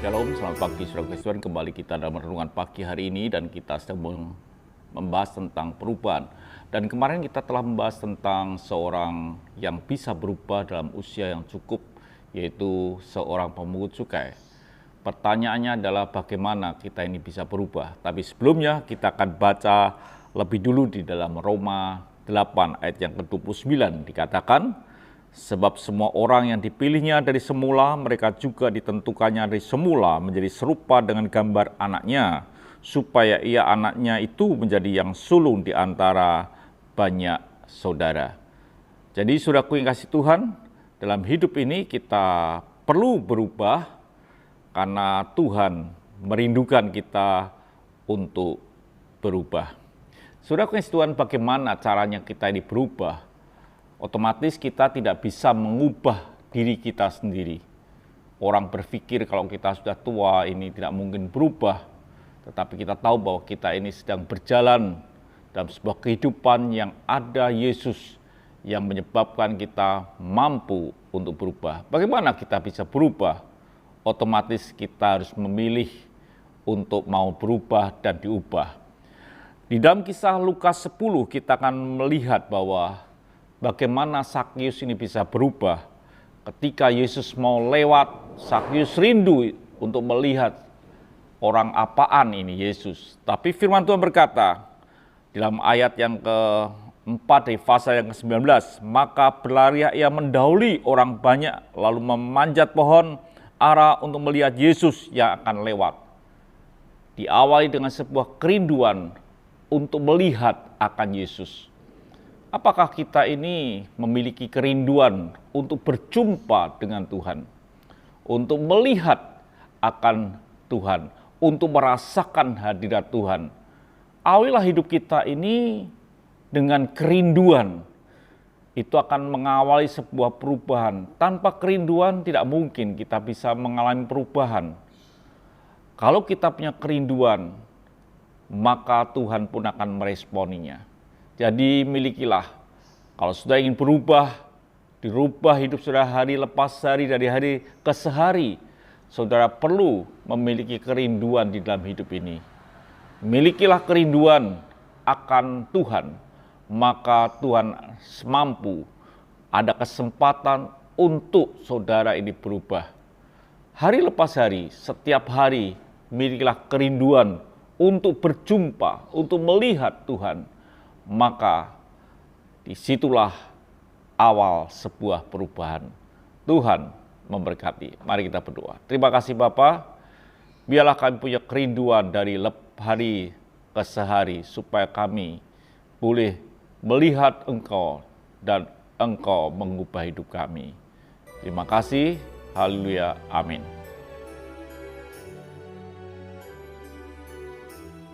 Shalom, selamat pagi saudara Kristen. Kembali kita dalam renungan pagi hari ini dan kita sedang membahas tentang perubahan. Dan kemarin kita telah membahas tentang seorang yang bisa berubah dalam usia yang cukup, yaitu seorang pemungut cukai. Pertanyaannya adalah bagaimana kita ini bisa berubah. Tapi sebelumnya kita akan baca lebih dulu di dalam Roma 8 ayat yang ke-29 dikatakan, sebab semua orang yang dipilihnya dari semula, mereka juga ditentukannya dari semula menjadi serupa dengan gambar anaknya, supaya ia anaknya itu menjadi yang sulung di antara banyak saudara. Jadi saudaraku yang kasih Tuhan, dalam hidup ini kita perlu berubah karena Tuhan merindukan kita untuk berubah. Saudaraku yang kasih Tuhan, bagaimana caranya kita ini berubah? Otomatis kita tidak bisa mengubah diri kita sendiri. Orang berpikir kalau kita sudah tua ini tidak mungkin berubah. Tetapi kita tahu bahwa kita ini sedang berjalan dalam sebuah kehidupan yang ada Yesus yang menyebabkan kita mampu untuk berubah. Bagaimana kita bisa berubah? Otomatis kita harus memilih untuk mau berubah dan diubah. Di dalam kisah Lukas 10 kita akan melihat bahwa bagaimana Zakheus ini bisa berubah. Ketika Yesus mau lewat, Zakheus rindu untuk melihat orang apaan ini Yesus. Tapi firman Tuhan berkata, dalam ayat yang ke-4 dari pasal yang ke-19, maka berlarilah ia mendahului orang banyak, lalu memanjat pohon ara untuk melihat Yesus yang akan lewat. Diawali dengan sebuah kerinduan untuk melihat akan Yesus. Apakah kita ini memiliki kerinduan untuk berjumpa dengan Tuhan, untuk melihat akan Tuhan, untuk merasakan hadirat Tuhan? Awalilah hidup kita ini dengan kerinduan. Itu akan mengawali sebuah perubahan. Tanpa kerinduan tidak mungkin kita bisa mengalami perubahan. Kalau kita punya kerinduan, maka Tuhan pun akan meresponinya. Jadi milikilah, kalau sudah ingin berubah, dirubah hidup saudara hari lepas hari, dari hari ke sehari, saudara perlu memiliki kerinduan di dalam hidup ini. Milikilah kerinduan akan Tuhan, maka Tuhan mampu, ada kesempatan untuk saudara ini berubah. Hari lepas hari, setiap hari, milikilah kerinduan untuk berjumpa, untuk melihat Tuhan. Maka disitulah awal sebuah perubahan. Tuhan memberkati. Mari kita berdoa. Terima kasih Bapa, biarlah kami punya kerinduan dari hari ke sehari, supaya kami boleh melihat Engkau dan Engkau mengubah hidup kami. Terima kasih. Haleluya. Amin.